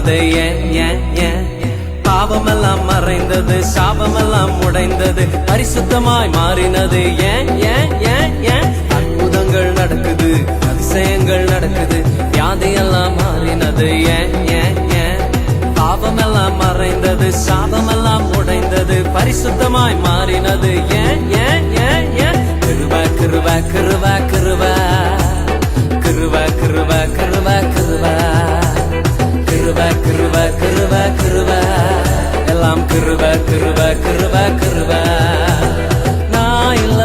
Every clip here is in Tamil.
மாறினது ஏன் ஏன் ஏன்? பாவமெல்லாம் மறைந்தது, சாபமெல்லாம் உடைந்தது, பரிசுத்தமாய் மாறினது ஏன் ஏன் ஏன் ஏன்? அற்புதங்கள் நடக்குது, அதிசயங்கள் நடக்குது, வியாதியெல்லாம் மாறினது ஏன் ஏன் ஏன்? பாவமெல்லாம் மறைந்தது, சாபமெல்லாம் உடைந்தது, பரிசுத்தமாய் மாறினது ஏன் ஏன் ஏன் ஏன்? கிருப கிருப கிருப கிருப கிருப கிருப கிருப கிருப கிருப கிருப கிருப கிருப எல்லாம் கிருப கிருப கிருப கிருப. நான் இல்ல,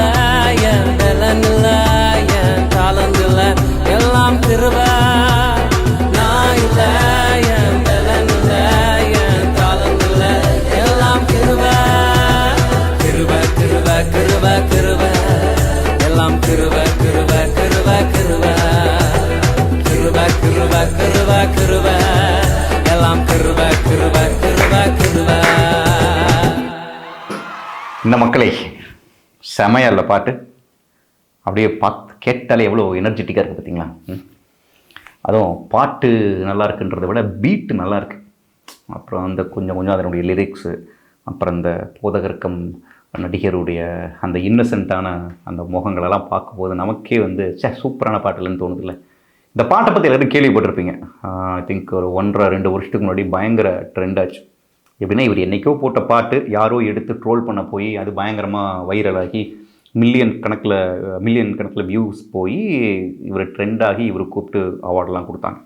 என் பலன் இல்ல, என் தாளந்து இல்ல, எல்லாம் கிருப. நான் இல்ல, என் பலன் இல்ல, என் தாளந்து இல்ல, எல்லாம் கிருப. கிருப கிருப கிருப கிருப எல்லாம் கிருப கிருப கிருப கிருப கிருப கிருப கிருப கிருப எல்லாம் கிருப கிருப கிருப கிருப. இந்த மக்களை செமையா இல்லை பாட்டு? அப்படியே பார்த்து கேட்டாலே எவ்வளோ எனர்ஜெட்டிக்காக இருக்குது பார்த்தீங்களா? அதுவும் பாட்டு நல்லா இருக்குன்றதை விட பீட்டு நல்லா இருக்கு. அப்புறம் அந்த கொஞ்சம் கொஞ்சம் அதனுடைய லிரிக்ஸு, அப்புறம் அந்த போதகர்க்கம் நடிகருடைய அந்த இன்னசென்ட்டான அந்த முகங்களெல்லாம் பார்க்கும்போது நமக்கே வந்து சூப்பரான பாட்டுலன்னு தோணுதில்ல. இந்த பாட்டை பற்றி எல்லோரும் கேள்விப்பட்டிருப்பீங்க. ஐ திங்க் ஒரு 1.5-2 வருஷத்துக்கு முன்னாடி பயங்கர ட்ரெண்ட் ஆச்சு. எப்படின்னா, இவர் என்றைக்கோ போட்ட பாட்டு யாரோ எடுத்து ட்ரோல் பண்ண போய் அது பயங்கரமாக வைரலாகி மில்லியன் கணக்கில் வியூஸ் போய் இவர் ட்ரெண்டாகி இவர் கூப்பிட்டு அவார்டெலாம் கொடுத்தாங்க.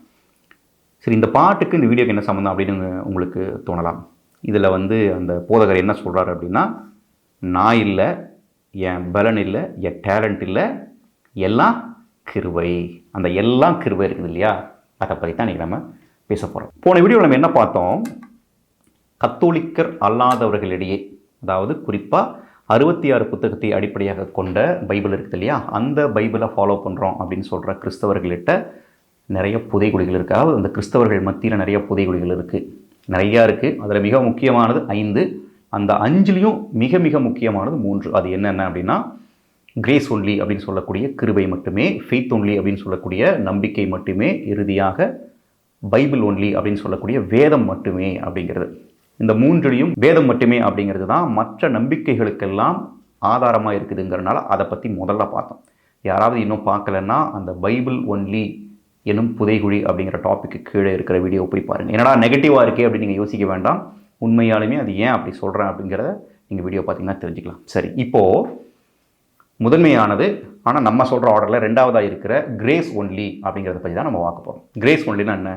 சரி, இந்த பாட்டுக்கு இந்த வீடியோக்கு என்ன சம்மந்தம் அப்படின்னு உங்களுக்கு தோணலாம். இதில் வந்து அந்த போதகர் என்ன சொல்கிறார் அப்படின்னா, நான் இல்லை, என் பலன் இல்லை, என் டேலண்ட் இல்லை, எல்லாம் கிருபை. அந்த எல்லாம் கிருபை இருக்குது இல்லையா, அதை பற்றி தான் இன்றைக்கி நம்ம பேச போகிறோம். போன வீடியோவில் நம்ம என்ன பார்த்தோம்? கத்தோலிக்கர் அல்லாதவர்களிடையே, அதாவது குறிப்பாக 66 புத்தகத்தை அடிப்படையாக கொண்ட பைபிள் இருக்குது இல்லையா, அந்த பைபிளை ஃபாலோ பண்ணுறோம் அப்படின்னு சொல்கிற கிறிஸ்தவர்கள்கிட்ட நிறைய புதைகுழிகள் இருக்குது. அதாவது அந்த கிறிஸ்தவர்கள் மத்தியில் நிறைய புதைகுழிகள் இருக்குது, நிறையா இருக்குது. அதில் மிக முக்கியமானது 5. அந்த 5லையும் மிக மிக முக்கியமானது 3. அது என்னென்ன அப்படின்னா, கிரேஸ் ஒன்லி அப்படின்னு சொல்லக்கூடிய கிருபை மட்டுமே, ஃபெய்த் ஒன்லி அப்படின்னு சொல்லக்கூடிய நம்பிக்கை மட்டுமே, இறுதியாக பைபிள் ஒன்லி அப்படின்னு சொல்லக்கூடிய வேதம் மட்டுமே அப்படிங்கிறது. இந்த 3லையும் வேதம் மட்டுமே அப்படிங்கிறது தான் மற்ற நம்பிக்கைகளுக்கெல்லாம் ஆதாரமாக இருக்குதுங்கிறனால அதை பற்றி முதல்ல பார்த்தோம். யாராவது இன்னும் பார்க்கலன்னா அந்த பைபிள் ஒன்லி எனும் புதைகுழி அப்படிங்கிற டாப்பிக்கு கீழே இருக்கிற வீடியோ போய் பாருங்கள். என்னடா நெகட்டிவாக இருக்கே அப்படின்னு நீங்கள் யோசிக்க வேண்டாம். உண்மையாலுமே அது ஏன் அப்படி சொல்கிறேன் அப்படிங்கிறத நீங்கள் வீடியோ பார்த்தீங்கன்னா தெரிஞ்சுக்கலாம். சரி, இப்போது முதன்மையானது ஆனால் நம்ம சொல்கிற ஆர்டரில் 2வதாக இருக்கிற கிரேஸ் ஒன்லி அப்படிங்கிறத பற்றி தான் நம்ம பார்க்க போகிறோம். கிரேஸ் ஒன்லினா என்ன?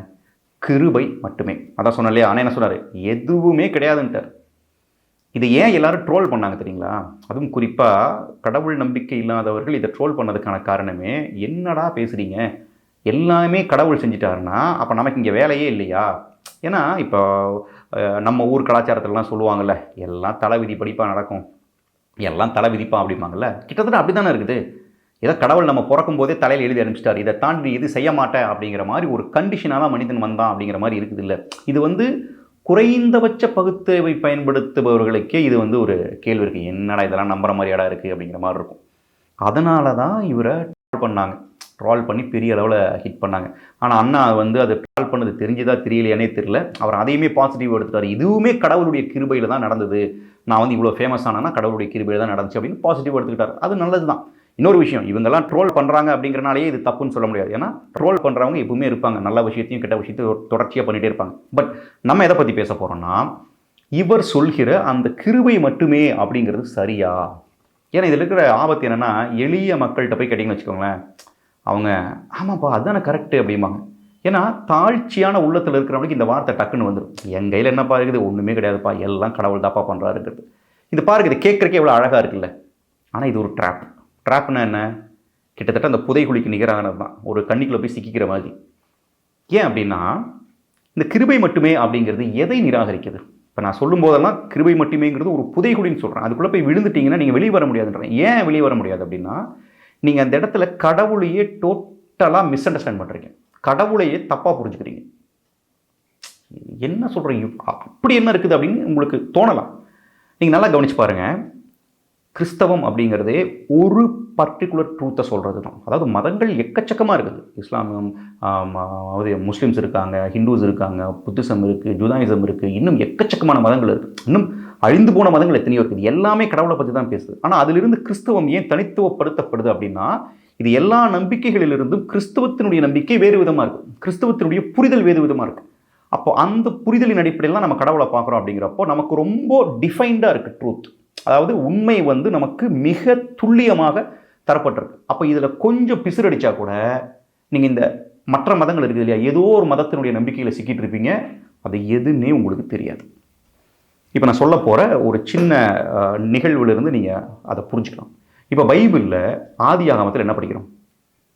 கிருபை மட்டுமே. அதான் சொன்னேன் இல்லையா, ஆனால் என்ன சொன்னார்? எதுவுமே கிடையாதுன்ட்டார். இதை ஏன் எல்லாரும் ட்ரோல் பண்ணாங்க தெரியுங்களா? அதுவும் குறிப்பாக கடவுள் நம்பிக்கை இல்லாதவர்கள் இதை ட்ரோல் பண்ணதுக்கான காரணமே, என்னடா பேசுகிறீங்க, எல்லாமே கடவுள் செஞ்சிட்டாருன்னா அப்போ நமக்கு இங்கே வேலையே இல்லையா? ஏன்னா இப்போ நம்ம ஊர் கலாச்சாரத்திலலாம் சொல்லுவாங்கள்ல, எல்லாம் தலை விதிப்படிப்பாக நடக்கும், எல்லாம் தலை விதிப்பான் அப்படிம்பாங்கள்ல. கிட்டத்தட்ட அப்படி தானே இருக்குது. ஏதோ கடவுள் நம்ம பிறக்கும் போதே தலையில் எழுதி அனுப்பிச்சிட்டார், இதை தாண்டி இது செய்ய மாட்டேன் அப்படிங்கிற மாதிரி ஒரு கண்டிஷனாக தான் மனிதன் வந்தான் அப்படிங்கிற மாதிரி இருக்குது. இல்லை, இது வந்து குறைந்தபட்ச பகுத்தறிவை பயன்படுத்துபவர்களுக்கே இது வந்து ஒரு கேள்வி இருக்குது. என்னடா இதெல்லாம் நம்புற மாதிரியாடா இருக்குது அப்படிங்கிற மாதிரி இருக்கும். அதனால தான் இவரை ட்ரால் பண்ணி பெரிய அளவில் ஹிட் பண்ணாங்க. ஆனால் அண்ணா வந்து அது ட்ரால் பண்ணது தெரிஞ்சுதா தெரியலையானே தெரியல, அவர் அதையுமே பாசிட்டிவ் எடுத்துட்டார். இதுவுமே கடவுளுடைய கிருபையில் தான் நடந்தது, நான் வந்து இவ்வளோ ஃபேமஸ் ஆனா கடவுளுடைய கிருபையில் தான் நடந்துச்சு அப்படின்னு பாசிட்டிவ் எடுத்துக்கிட்டார். அது நல்லது தான். இன்னொரு விஷயம், இவங்கெல்லாம் ட்ரோல் பண்ணுறாங்க அப்படிங்கிறனாலேயே இது தப்புன்னு சொல்ல முடியாது. ஏன்னா ட்ரோல் பண்ணுறவங்க எப்பவுமே இருப்பாங்க, நல்ல விஷயத்தையும் கெட்ட விஷயத்தையும் தொடர்ச்சியாக பண்ணிகிட்டே இருப்பாங்க. பட் நம்ம எதை பற்றி பேச போகிறோம்னா, இவர் சொல்கிற அந்த கிருபை மட்டுமே அப்படிங்கிறது சரியா? ஏன்னா இதில் இருக்கிற ஆபத்து என்னென்னா, எளிய மக்கள்கிட்ட போய் கேட்டிங்கன்னு வச்சுக்கோங்களேன், அவங்க ஆமாப்பா அதுதானே கரெக்டு அப்படிம்பாங்க. ஏன்னா தாழ்ச்சியான உள்ளத்தில் இருக்கிறவங்களுக்கு இந்த வார்த்தை டக்குன்னு வந்துடும். என் கையில் என்னப்பா இருக்குது, ஒன்றுமே கிடையாதுப்பா, எல்லாம் கடவுள் தாப்பா பண்ணுறாருங்கிறது. இது பாருங்க, இது கேட்குறக்கே எவ்வளோ அழகாக இருக்குல்ல. ஆனால் இது ஒரு ட்ராப்னா என்ன? கிட்டத்தட்ட அந்த புதைகுழிக்கு நிகரானது தான், ஒரு கண்ணிக்குள்ளே போய் சிக்கிக்கிற மாதிரி. ஏன் அப்படின்னா, இந்த கிருபை மட்டுமே அப்படிங்கிறது எதை நிராகரிக்குது? இப்போ நான் சொல்லும் போதெல்லாம் கிருபை மட்டுமேங்கிறது ஒரு புதைகுழின்னு சொல்கிறேன். அதுக்குள்ளே போய் விழுந்துட்டிங்கன்னா நீங்கள் வெளியே வர முடியாதுன்றேன். ஏன் வெளியே வர முடியாது அப்படின்னா, நீங்கள் அந்த இடத்துல கடவுளையே டோட்டலாக மிஸ் அண்டர்ஸ்டாண்ட் பண்ணுறீங்க, கடவுளையே தப்பாக புரிஞ்சுக்கிறீங்க. என்ன சொல்கிறீங்க, அப்படி என்ன இருக்குது அப்படின்னு உங்களுக்கு தோணலாம். நீங்கள் நல்லா கவனிச்சு பாருங்கள். கிறிஸ்தவம் அப்படிங்கிறதே ஒரு பர்டிகுலர் ட்ரூத்தை சொல்கிறது தான். அதாவது மதங்கள் எக்கச்சக்கமாக இருக்குது. இஸ்லாமியம், முஸ்லீம்ஸ் இருக்காங்க, ஹிந்துஸ் இருக்காங்க, புத்திசம் இருக்குது, ஜூதாயிசம் இருக்குது, இன்னும் எக்கச்சக்கமான மதங்கள் இருக்குது. இன்னும் அழிந்து போன மதங்கள் எத்தனையோ இருக்குது. எல்லாமே கடவுளை பற்றி தான் பேசுது. ஆனால் அதிலிருந்து கிறிஸ்தவம் ஏன் தனித்துவப்படுத்தப்படுது அப்படின்னா, இது எல்லா நம்பிக்கைகளிலிருந்தும் கிறிஸ்தவத்தினுடைய நம்பிக்கை வேறு விதமாக இருக்குது, கிறிஸ்தவத்தினுடைய புரிதல் வேறு விதமாக இருக்குது. அப்போ அந்த புரிதலின் அடிப்படையில் தான் நம்ம கடவுளை பார்க்குறோம். அப்படிங்கிறப்போ நமக்கு ரொம்ப டிஃபைன்டாக இருக்குது ட்ரூத். அதாவது உண்மை வந்து நமக்கு மிக துல்லியமாக தரப்பட்டிருக்கு. அப்போ இதில் கொஞ்சம் பிசுரடிச்சா கூட நீங்கள் இந்த மற்ற மதங்கள் இருக்குது இல்லையா, ஏதோ ஒரு மதத்தினுடைய நம்பிக்கையில் சிக்கிட்டு இருப்பீங்க. அது எதுன்னே உங்களுக்கு தெரியாது. இப்போ நான் சொல்ல போகிற ஒரு சின்ன நிகழ்விலிருந்து நீங்கள் அதை புரிஞ்சுக்கலாம். இப்போ பைபிளில் ஆதியாகமத்தில் என்ன படிக்கிறோம்?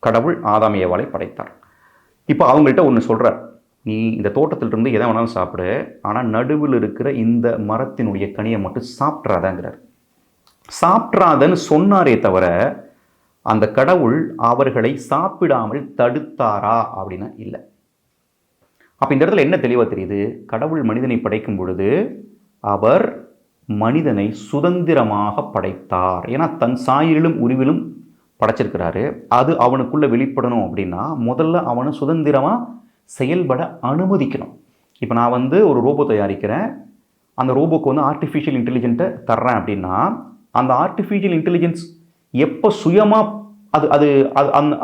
கடவுள் ஆதாம் ஏவாளை படைத்தார். இப்போ அவங்கள்ட்ட ஒன்று சொல்கிறார், நீ இந்த தோட்டத்திலிருந்து எதை வேணாலும் சாப்பிடு, ஆனால் நடுவில் இருக்கிற இந்த மரத்தினுடைய கனியை மட்டும் சாப்பிட்றாதாங்கிறார். சாப்பிட்றாதன்னு சொன்னாரே தவிர அந்த கடவுள் அவர்களை சாப்பிடாமல் தடுத்தாரா அப்படின்னா இல்லை. அப்போ இந்த இடத்துல என்ன தெளிவாக தெரியுது? கடவுள் மனிதனை படைக்கும் பொழுது அவர் மனிதனை சுதந்திரமாக படைத்தார். ஏன்னா தன் சாயலிலும் உருவிலும் படைச்சிருக்கிறாரு. அது அவனுக்குள்ளே வெளிப்படணும் அப்படின்னா முதல்ல அவனை சுதந்திரமாக செயல்பட அனுமதிக்கணும். இப்போ நான் வந்து ஒரு ரோபோ தயாரிக்கிறேன், அந்த ரோபோக்கு வந்து ஆர்டிஃபிஷியல் இன்டெலிஜென்ட்டை தர்றேன் அப்படின்னா, அந்த ஆர்டிஃபிஷியல் இன்டெலிஜென்ஸ் எப்போ சுயமாக அது அது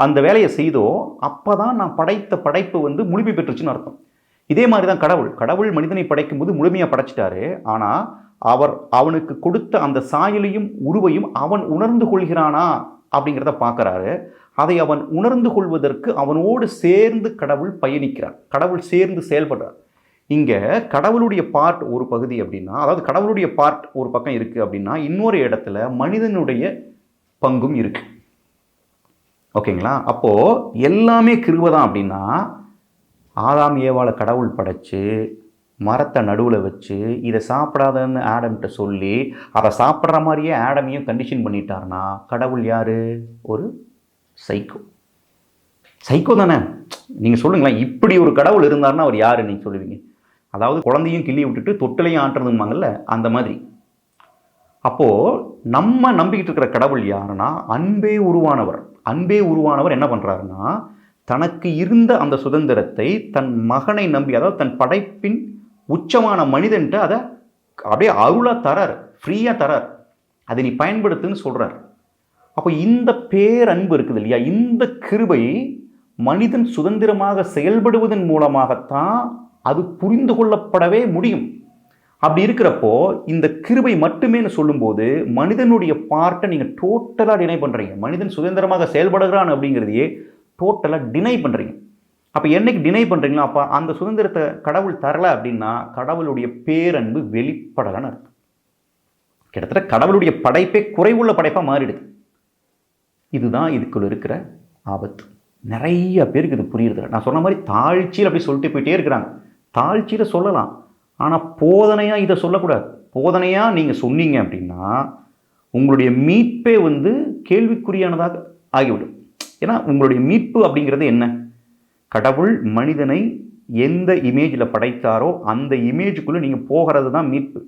அந்த வேலையை செய்தோ அப்போ தான் நான் படைத்த படைப்பு வந்து முழுமை பெற்றுச்சுன்னு அர்த்தம். இதே மாதிரி தான் கடவுள் மனிதனை படைக்கும் போது முழுமையாக படைச்சிட்டாரு. ஆனால் அவனுக்கு கொடுத்த அந்த சாயலையும் உருவையும் அவன் உணர்ந்து கொள்கிறானா அப்படிங்கிறத பார்க்குறாரு. அதை அவன் உணர்ந்து கொள்வதற்கு அவனோடு சேர்ந்து கடவுள் பயணிக்கிறார், கடவுள் சேர்ந்து செயல்படுறார். இங்கே கடவுளுடைய பார்ட் ஒரு பகுதி அப்படின்னா, அதாவது கடவுளுடைய பார்ட் ஒரு பக்கம் இருக்குது அப்படின்னா, இன்னொரு இடத்துல மனிதனுடைய பங்கும் இருக்கு. ஓகேங்களா? அப்போது எல்லாமே கிருபை தான் அப்படின்னா, ஆதாம் ஏவாளை கடவுள் படைச்சு மரத்தை நடுவில் வச்சு இதை சாப்பிடாதன்னு ஆடம்கிட்ட சொல்லி அதை சாப்பிட்ற மாதிரியே ஆடமையும் கண்டிஷன் பண்ணிட்டார்னா கடவுள் யார்? ஒரு சைக்கோ தானே? நீங்கள் சொல்லுங்களேன், இப்படி ஒரு கடவுள் இருந்தார்னா அவர் யார் நீங்கள் சொல்லுவீங்க? அதாவது குழந்தையும் கிள்ளி விட்டுட்டு தொட்டிலையும் ஆட்டுறதுமாங்கல்ல, அந்த மாதிரி. அப்போது நம்ம நம்பிக்கிட்டு இருக்கிற கடவுள் யாருன்னா அன்பே உருவானவர் என்ன பண்ணுறாருன்னா, தனக்கு இருந்த அந்த சுதந்திரத்தை தன் மகனை நம்பி, அதாவது தன் படைப்பின் உச்சமான மனிதன்ட்டு அதை அப்படியே அருளாக தரார், ஃப்ரீயாக தரார், அதை நீ பயன்படுத்துன்னு சொல்கிறார். அப்போ இந்த பேரன்பு இருக்குது இல்லையா, இந்த கிருபை மனிதன் சுதந்திரமாக செயல்படுவதன் மூலமாகத்தான் அது புரிந்து கொள்ளப்படவே முடியும். அப்படி இருக்கிறப்போ இந்த கிருபை மட்டுமேன்னு சொல்லும்போது மனிதனுடைய பார்ட்டை நீங்கள் டோட்டலாக டினை பண்ணுறீங்க. மனிதன் சுதந்திரமாக செயல்படுகிறான் அப்படிங்கிறதையே டோட்டலாக டினை பண்ணுறீங்க. அப்போ என்னைக்கு டினை பண்ணுறீங்களோ அப்போ அந்த சுதந்திரத்தை கடவுள் தரலை அப்படின்னா கடவுளுடைய பேரன்பு வெளிப்படலைன்னு அர்த்தம். கிட்டத்தட்ட கடவுளுடைய படைப்பே குறைவுள்ள படைப்பாக மாறிடுது. இதுதான் இதுக்குள்ள இருக்கிற ஆபத்து. நிறைய பேருக்கு இது புரியுறது. நான் சொன்ன மாதிரி தாழ்ச்சியில் அப்படி சொல்லிட்டு போயிட்டே இருக்கிறாங்க. தாழ்ச்சியில் சொல்லலாம், ஆனால் போதனையாக இதை சொல்லக்கூடாது. போதனையாக நீங்கள் சொன்னீங்க அப்படின்னா உங்களுடைய மீட்பே வந்து கேள்விக்குறியானதாக ஆகிவிடும். ஏன்னா உங்களுடைய மீட்பு அப்படிங்கிறது என்ன? கடவுள் மனிதனை எந்த இமேஜில் படைத்தாரோ அந்த இமேஜுக்குள்ளே நீங்கள் போகிறது தான் மீட்பு,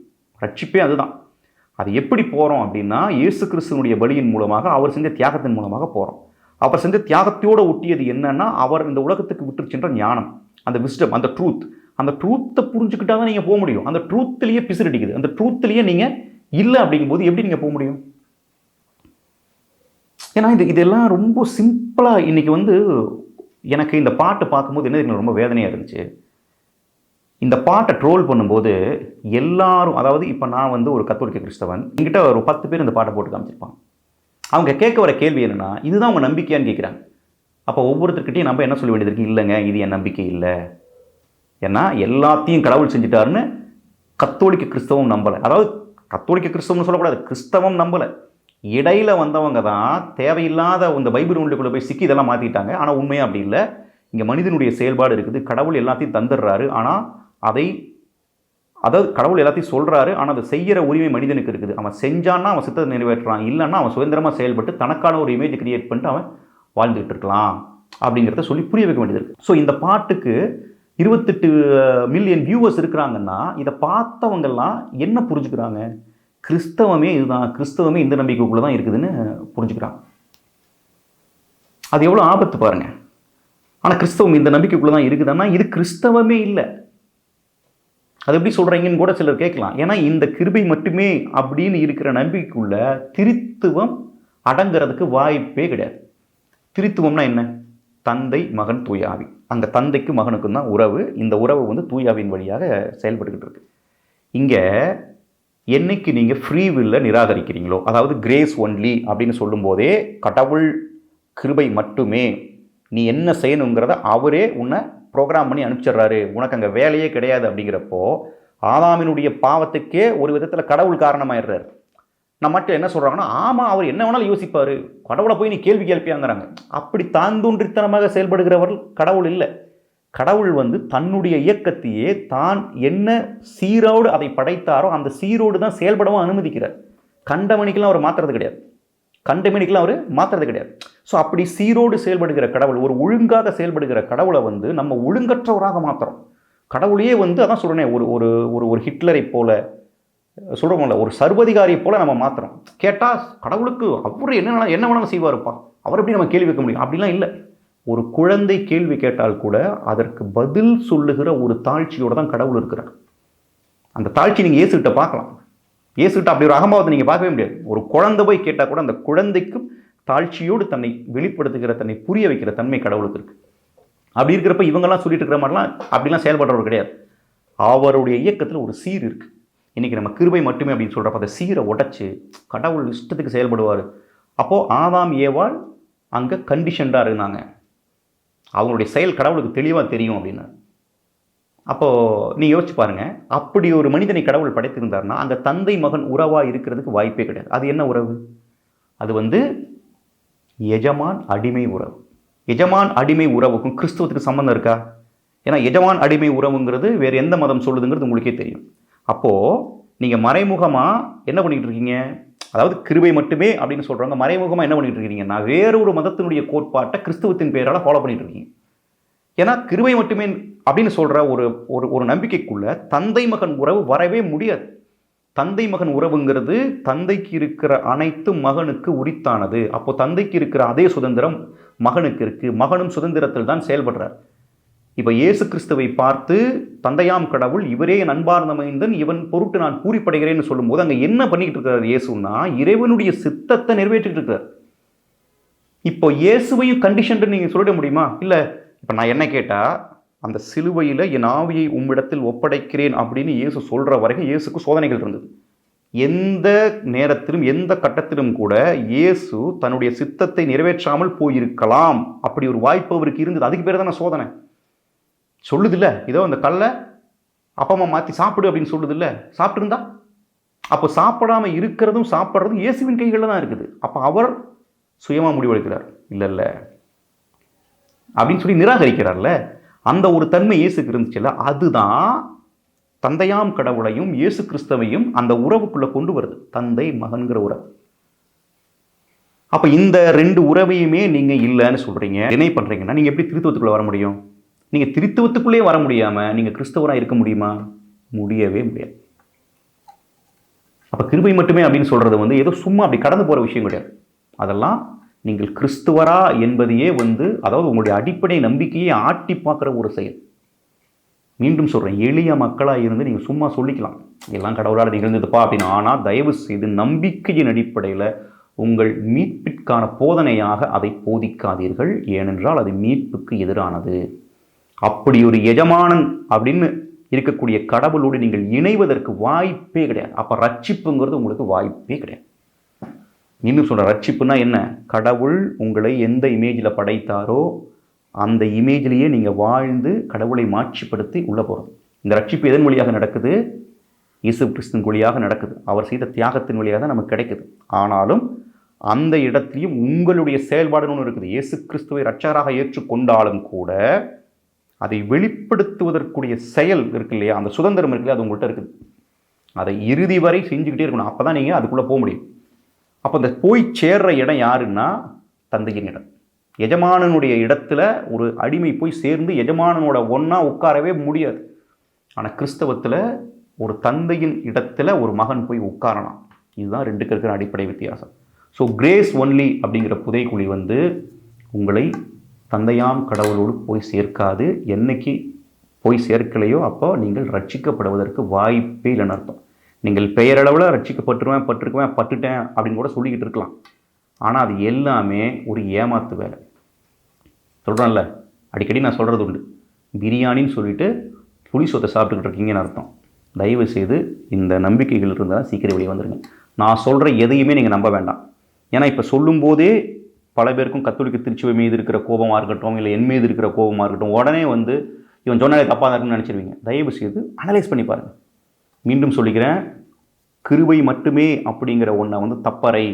ரட்சிப்பே அதுதான். அது எப்படி போகிறோம் அப்படின்னா இயேசு கிறிஸ்துவனுடைய பலியின் மூலமாக, அவர் செஞ்ச தியாகத்தின் மூலமாக போகிறோம். அவர் செஞ்ச தியாகத்தோடு ஒட்டியது என்னன்னா, அவர் இந்த உலகத்துக்கு விட்டு சென்ற ஞானம், அந்த விஸ்டம், அந்த ட்ரூத். அந்த ட்ரூத்தை புரிஞ்சுக்கிட்டா தான் நீங்கள் போக முடியும். அந்த ட்ரூத்துலேயே பிசுரடிக்குது. அந்த ட்ரூத்துலேயே நீங்கள் இல்லை அப்படிங்கும்போது எப்படி நீங்கள் போக முடியும்? ஏன்னா இதெல்லாம் ரொம்ப சிம்பிளாக இன்றைக்கி வந்து எனக்கு இந்த பாட்டு பார்க்கும்போது என்ன ரொம்ப வேதனையாக இருந்துச்சு. இந்த பாட்டை ட்ரோல் பண்ணும்போது எல்லாரும், அதாவது இப்போ நான் வந்து ஒரு கத்தோலிக்க கிறிஸ்தவன், என்கிட்ட ஒரு 10 பேர் இந்த பாட்டை போட்டு காமிச்சிருப்பாங்க. அவங்க கேட்க வர கேள்வி என்னென்னா, இதுதான் அவங்க நம்பிக்கையான்னு கேட்குறாங்க. அப்போ ஒவ்வொருத்தர்கிட்டையும் நம்ம என்ன சொல்ல வேண்டியது இருக்குது? இல்லைங்க, இது என் நம்பிக்கை இல்லை. ஏன்னா எல்லாத்தையும் கடவுள் செஞ்சுட்டாருன்னு கத்தோலிக்க கிறிஸ்தவம் நம்பலை. அதாவது கத்தோலிக்க கிறிஸ்தவம்னு சொல்லக்கூடாது, கிறிஸ்தவம் நம்பலை. இடையில வந்தவங்க தான் தேவையில்லாத இந்த பைபிள் நூலுக்குள்ளே போய் சிக்கி இதெல்லாம் மாற்றிட்டாங்க. ஆனால் உண்மையாக அப்படி இல்லை. இங்கே மனிதனுடைய செயல்பாடு இருக்குது. கடவுள் எல்லாத்தையும் தந்துடுறாரு, ஆனால் அதாவது கடவுள் எல்லாத்தையும் சொல்கிறாரு, ஆனால் அதை செய்கிற உரிமை மனிதனுக்கு இருக்குது. அவன் செஞ்சான்னா அவன் சித்தத்தை நிறைவேற்றுறான், இல்லைன்னா அவன் சுதந்திரமாக செயல்பட்டு தனக்கான ஒரு இமேஜ் கிரியேட் பண்ணிட்டு அவன் வாழ்ந்துகிட்டு இருக்கலாம் அப்படிங்கிறத சொல்லி புரிய வைக்க வேண்டியது இருக்குது. ஸோ இந்த பாட்டுக்கு 28 மில்லியன் வியூவர்ஸ் இருக்கிறாங்கன்னா இதை பார்த்தவங்கெல்லாம் என்ன புரிஞ்சுக்கிறாங்க? கிறிஸ்தவமே இதுதான், கிறிஸ்தவமே இந்த நம்பிக்கைக்குள்ளே தான் இருக்குதுன்னு புரிஞ்சுக்கிறான். அது எவ்வளோ ஆபத்து பாருங்க. ஆனால் கிறிஸ்தவம் இந்த நம்பிக்கைக்குள்ளே தான் இருக்குதுன்னா இது கிறிஸ்தவமே இல்லை. அது எப்படி சொல்கிறீங்கன்னு கூட சிலர் கேட்கலாம். ஏன்னா இந்த கிருபை மட்டுமே அப்படின்னு இருக்கிற நம்பிக்கைக்குள்ள திரித்துவம் அடங்கிறதுக்கு வாய்ப்பே கிடையாது. திரித்துவம்னா என்ன? தந்தை மகன் தூயாவி. அங்கே தந்தைக்கும் மகனுக்கும் தான் உறவு. இந்த உறவு வந்து தூயாவின் வழியாக செயல்பட்டுக்கிட்டு இருக்கு. இங்கே என்னைக்கு நீங்கள் ஃப்ரீ வில்லை நிராகரிக்கிறீங்களோ, அதாவது கிரேஸ் ஒன்லி அப்படின்னு சொல்லும்போதே கடவுள் கிருபை மட்டுமே, நீ என்ன செய்யணுங்கிறத அவரே உன்னை ப்ரோக்ராம் பண்ணி அனுப்பிச்சிடுறாரு, உனக்கு அங்கே வேலையே கிடையாது அப்படிங்கிறப்போ ஆதாமினுடைய பாவத்துக்கே ஒரு விதத்தில் கடவுள் காரணமாயிடுறாரு. நம்ம மட்டும் என்ன சொல்கிறாங்கன்னா, ஆமாம் அவர் என்ன வேணாலும் யோசிப்பார், கடவுளை போய் நீ கேள்வி கேட்பியாங்கிறாங்க. அப்படி தாந்தோன்றித்தனமாக செயல்படுகிறவர்கள் கடவுள் இல்லை. கடவுள் வந்து தன்னுடைய இயக்கத்தையே தான் என்ன சீரோடு அதை படைத்தாரோ அந்த சீரோடு தான் செயல்படவும் அனுமதிக்கிறார். கண்டமணிக்கெல்லாம் அவர் மாற்றுறது கிடையாது. கண்டமணிக்கெல்லாம் அவர் மாற்றுறது கிடையாது. ஸோ அப்படி சீரோடு செயல்படுகிற கடவுள், ஒரு ஒழுங்காக செயல்படுகிற கடவுளை வந்து நம்ம ஒழுங்கற்றவராக மாற்றுறோம். கடவுளையே வந்து அதான் சொல்கிறேன், ஒரு ஒரு ஒரு ஹிட்லரை போல சொல்கிறோம்ல, ஒரு சர்வதிகாரியை போல நம்ம மாற்றுறோம். கேட்டால் கடவுளுக்கு அவர் என்ன வேணாலும் செய்வாருப்பா, அவர் எப்படி நம்ம கேள்வி வைக்க முடியும்? அப்படிலாம் இல்லை. ஒரு குழந்தை கேள்வி கேட்டால் கூட அதற்கு பதில் சொல்லுகிற ஒரு தாழ்ச்சியோடு தான் கடவுள் இருக்கிறார். அந்த தாழ்ச்சி நீங்கள் இயேசுகிட்ட பார்க்கலாம். இயேசுகிட்ட அப்படி ஒரு அகம்பாவத்தை நீங்கள் பார்க்கவே முடியாது. ஒரு குழந்தை போய் கேட்டால் கூட அந்த குழந்தைக்கும் தாழ்ச்சியோடு தன்னை வெளிப்படுத்துகிற, தன்னை புரிய வைக்கிற தன்மை கடவுளுக்கு இருக்குது. அப்படி இருக்கிறப்ப இவங்கெல்லாம் சொல்லிட்டு இருக்கிற மாதிரிலாம் அப்படிலாம் செயல்படுறவர் கிடையாது. அவருடைய இயக்கத்தில் ஒரு சீர் இருக்குது. இன்றைக்கி நம்ம கிருபை மட்டுமே அப்படின்னு சொல்கிறப்ப அந்த சீரை உடைச்சி கடவுள் இஷ்டத்துக்கு செயல்படுவார். அப்போது ஆதாம் ஏவாள் அங்கே கண்டிஷன்டாக இருந்தாங்க. அவங்களுடைய செயல் கடவுளுக்கு தெளிவாக தெரியும் அப்படின்னு. அப்போது நீ யோசிச்சு பாருங்கள், அப்படி ஒரு மனிதனை கடவுள் படைத்திருந்தார்னா அங்கே தந்தை மகன் உறவாக இருக்கிறதுக்கு வாய்ப்பே கிடையாது. அது என்ன உறவு? அது வந்து எஜமான் அடிமை உறவு. எஜமான் அடிமை உறவுக்கும் கிறிஸ்துவத்துக்கு சம்மந்தம் இருக்கா? ஏன்னா எஜமான் அடிமை உறவுங்கிறது வேறு எந்த மதம் சொல்லுதுங்கிறது உங்களுக்கே தெரியும். அப்போது நீங்கள் மறைமுகமாக என்ன பண்ணிக்கிட்டு இருக்கீங்க? அதாவது கிருபை மட்டுமே அப்படின்னு சொல்கிறவங்க மறைமுகமாக என்ன பண்ணிகிட்டு இருக்கீங்க? நான் வேறொரு மதத்தினுடைய கோட்பாட்டை கிறிஸ்துவத்தின் பெயரால் ஃபாலோ பண்ணிகிட்டு இருக்கீங்க. ஏன்னா கிருபை மட்டுமே அப்படின்னு சொல்கிற ஒரு ஒரு நம்பிக்கைக்குள்ள தந்தை மகன் உறவு வரவே முடியாது. தந்தை மகன் உறவுங்கிறது தந்தைக்கு இருக்கிற அனைத்தும் மகனுக்கு உரித்தானது. அப்போ தந்தைக்கு இருக்கிற அதே சுதந்திரம் மகனுக்கு இருக்குது. மகனும் சுதந்திரத்தில் தான் செயல்படுறார். இப்போ இயேசு கிறிஸ்துவை பார்த்து தந்தையாம் கடவுள் இவரே என் அன்பார்ந்த மைந்தன், இவன் பொருட்டு நான் பூரிப்படைகிறேன்னு சொல்லும்போது அங்கே என்ன பண்ணிக்கிட்டு இருக்கிறார் இயேசுன்னா, இறைவனுடைய சித்தத்தை நிறைவேற்றிட்டு இருக்கிறார். இப்போ இயேசுவையும் கண்டிஷன் நீங்கள் சொல்லிட முடியுமா? இல்லை. இப்போ நான் என்ன கேட்டால், அந்த சிலுவையில் என் ஆவியை உம்மிடத்தில் ஒப்படைக்கிறேன் அப்படின்னு இயேசு சொல்கிற வரைக்கும் இயேசுக்கு சோதனைகள் இருந்தது. எந்த நேரத்திலும் எந்த கட்டத்திலும் கூட இயேசு தன்னுடைய சித்தத்தை நிறைவேற்றாமல் போயிருக்கலாம். அப்படி ஒரு வாய்ப்பு அவருக்கு இருந்தது. அதுக்கு பேர் தானே சோதனை. சொல்லுதில்ல, இதோ அந்த கல்லை அப்பமா மாற்றி சாப்பிடு அப்படின்னு சொல்லுதில்ல. சாப்பிட்டுருந்தா அப்போ சாப்பிடாமல் இருக்கிறதும் சாப்பிட்றதும் இயேசுவின் கைகளில் தான் இருக்குது. அப்போ அவர் சுயமாக முடிவெடுக்கிறார். இல்லை அப்படின்னு சொல்லி நிராகரிக்கிறார்ல. அந்த ஒரு தன்மை இயேசுக்கு இருந்துச்சுல்ல, அதுதான் தந்தையாம் கடவுளையும் இயேசு கிறிஸ்தவையும் அந்த உறவுக்குள்ளே கொண்டு வருது. தந்தை மகன்கிற உறவு. அப்போ இந்த ரெண்டு உறவையுமே நீங்கள் இல்லைன்னு சொல்கிறீங்க, என்ன பண்ணுறீங்கன்னா, நீங்கள் எப்படி திருத்துவத்துக்குள்ளே வர முடியும்? நீங்கள் திருத்துவத்துக்குள்ளே வர முடியாமல் நீங்கள் கிறிஸ்தவராக இருக்க முடியுமா? முடியவே முடியாது. அப்போ கிருபை மட்டுமே அப்படின்னு சொல்கிறது வந்து ஏதோ சும்மா அப்படி கடந்து போகிற விஷயம் கிடையாது. அதெல்லாம் நீங்கள் கிறிஸ்துவரா என்பதையே வந்து, அதாவது உங்களுடைய அடிப்படை நம்பிக்கையை ஆட்டி பார்க்குற ஒரு செயல். மீண்டும் சொல்கிறேன், எளிய மக்களாக இருந்து நீங்கள் சும்மா சொல்லிக்கலாம் எல்லாம் கடவுளால் நிகழ்ந்ததுப்பா அப்படின்னு. ஆனால் தயவு செய்து நம்பிக்கையின் அடிப்படையில் உங்கள் மீட்பிற்கான போதனையாக அதை போதிக்காதீர்கள். ஏனென்றால் அது மீட்புக்கு எதிரானது. அப்படி ஒரு எஜமானன் அப்படின்னு இருக்கக்கூடிய கடவுளோடு நீங்கள் இணைவதற்கு வாய்ப்பே கிடையாது. அப்போ ரட்சிப்புங்கிறது உங்களுக்கு வாய்ப்பே கிடையாது. இன்னும் சொல்கிற, ரட்சிப்புனா என்ன? கடவுள் உங்களை எந்த இமேஜில் படைத்தாரோ அந்த இமேஜிலேயே நீங்கள் வாழ்ந்து கடவுளை மாட்சிப்படுத்தி உள்ளே போகிறது. இந்த ரட்சிப்பு எதன் வழியாக நடக்குது? இயேசு கிறிஸ்துவின் வழியாக நடக்குது. அவர் செய்த தியாகத்தின் வழியாக தான் நமக்கு கிடைக்குது. ஆனாலும் அந்த இடத்துலையும் உங்களுடைய செயல்பாடுன்னு ஒன்று இருக்குது. இயேசு கிறிஸ்துவை ரட்சகராக ஏற்றுக்கொண்டாலும் கூட அதை வெளிப்படுத்துவதற்குரிய செயல் இருக்கு இல்லையா, அந்த சுதந்திரம் இருக்கு இல்லையா, அது உங்கள்கிட்ட இருக்குது. அதை இறுதி வரை செஞ்சுக்கிட்டே இருக்கணும். அப்போ தான் நீங்கள் அதுக்குள்ளே போக முடியும். அப்போ இந்த போய் சேர்ற இடம் யாருன்னா தந்தையின் இடம். எஜமானனுடைய இடத்துல ஒரு அடிமை போய் சேர்ந்து எஜமானனோட ஒன்றா உட்காரவே முடியாது. ஆனால் கிறிஸ்தவத்தில் ஒரு தந்தையின் இடத்துல ஒரு மகன் போய் உட்காரலாம். இதுதான் ரெண்டுக்கு இருக்கிற அடிப்படை வித்தியாசம். ஸோ கிரேஸ் ஒன்லி அப்படிங்கிற புதைக்குழி வந்து உங்களை தந்தையாம் கடவுளோடு போய் சேர்க்காது. என்னைக்கு போய் சேர்க்கலையோ அப்போ நீங்கள் ரட்சிக்கப்படுவதற்கு வாய்ப்பே இல்லைன்னு அர்த்தம். நீங்கள் பெயரளவில் பட்டுட்டேன் அப்படின்னு கூட சொல்லிக்கிட்டு இருக்கலாம். ஆனால் அது எல்லாமே ஒரு ஏமாத்து வேலை. சொல்கிறேன்ல, அடிக்கடி நான் சொல்கிறது உண்டு, பிரியாணின்னு சொல்லிட்டு புளி சொத்தை சாப்பிட்டுக்கிட்டு இருக்கீங்கன்னு அர்த்தம். தயவு செய்து இந்த நம்பிக்கைகள் இருந்தால் சீக்கிரம் வெளியே வந்துடுங்க. நான் சொல்கிற எதையுமே நீங்கள் நம்ப வேண்டாம். ஏன்னா இப்போ சொல்லும்போதே பல பேருக்கும் கத்தோலிக்க திருச்சபை மீது இருக்கிற கோபமாக இருக்கட்டும், இல்லை என் மீது இருக்கிற கோபமாக இருக்கட்டும், உடனே வந்து இவன் சொன்னாலே தப்பாக இருக்குன்னு நினச்சிருவீங்க. தயவு செய்து அனலைஸ் பண்ணி பாருங்கள். மீண்டும் சொல்லிக்கிறேன், கிருபை மட்டுமே அப்படிங்கிற ஒன்றை வந்து தப்பறை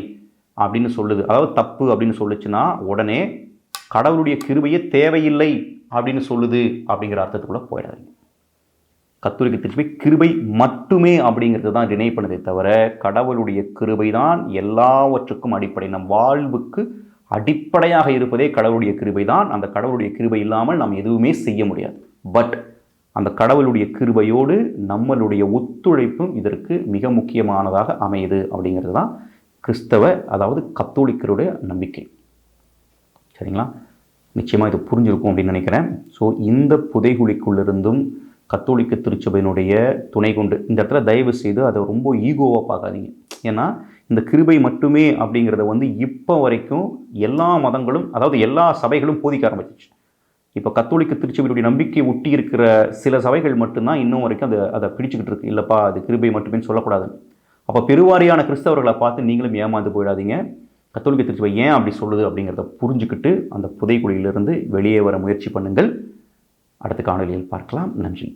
அப்படின்னு சொல்லுது, அதாவது தப்பு அப்படின்னு சொல்லுச்சுன்னா உடனே கடவுளுடைய கிருபையே தேவையில்லை அப்படின்னு சொல்லுது அப்படிங்கிற அர்த்தத்துக்குள்ளே போயிடாதீங்க. கத்தோலிக்க திருச்சபை கிருபை மட்டுமே அப்படிங்கிறது தான் டினை பண்ணதே தவிர கடவுளுடைய கிருபை தான் எல்லாவற்றுக்கும் அடிப்படை. நம் வாழ்வுக்கு அடிப்படையாக இருப்பதே கடவுளுடைய கிருபை தான். அந்த கடவுளுடைய கிருபை இல்லாமல் நாம் எதுவுமே செய்ய முடியாது. பட் அந்த கடவுளுடைய கிருபையோடு நம்மளுடைய ஒத்துழைப்பும் இதற்கு மிக முக்கியமானதாக அமையுது அப்படிங்கிறது தான் கிறிஸ்தவ, அதாவது கத்தோலிக்கருடைய நம்பிக்கை. சரிங்களா? நிச்சயமாக இது புரிஞ்சிருக்கும் அப்படின்னு நினைக்கிறேன். ஸோ இந்த புதைகுழிக்குள்ளிருந்தும் கத்தோலிக்க திருச்சபையினுடைய துணை கொண்டு இந்த இடத்துல தயவு செய்து அதை ரொம்ப ஈகோவாக பார்க்காதீங்க. ஏன்னா இந்த கிருபை மட்டுமே அப்படிங்கிறத வந்து இப்போ வரைக்கும் எல்லா மதங்களும், அதாவது எல்லா சபைகளும் போதிக்க ஆரம்பிச்சிச்சு. இப்போ கத்தோலிக்க திருச்சபையுடைய நம்பிக்கை ஒட்டி இருக்கிற சில சபைகள் மட்டும்தான் இன்னும் வரைக்கும் அதை பிடிச்சிக்கிட்டு இருக்கு. இல்லைப்பா அது கிருபை மட்டுமே சொல்லக்கூடாது. அப்போ பெருவாரியான கிறிஸ்தவர்களை பார்த்து நீங்களும் ஏமாந்து போயிடாதீங்க. கத்தோலிக்க திருச்சபை ஏன் அப்படி சொல்லுது அப்படிங்கிறத புரிஞ்சுக்கிட்டு அந்த புதைக்குழியிலிருந்து வெளியே வர முயற்சி பண்ணுங்கள். அடுத்த காணொலியில் பார்க்கலாம். நன்றி.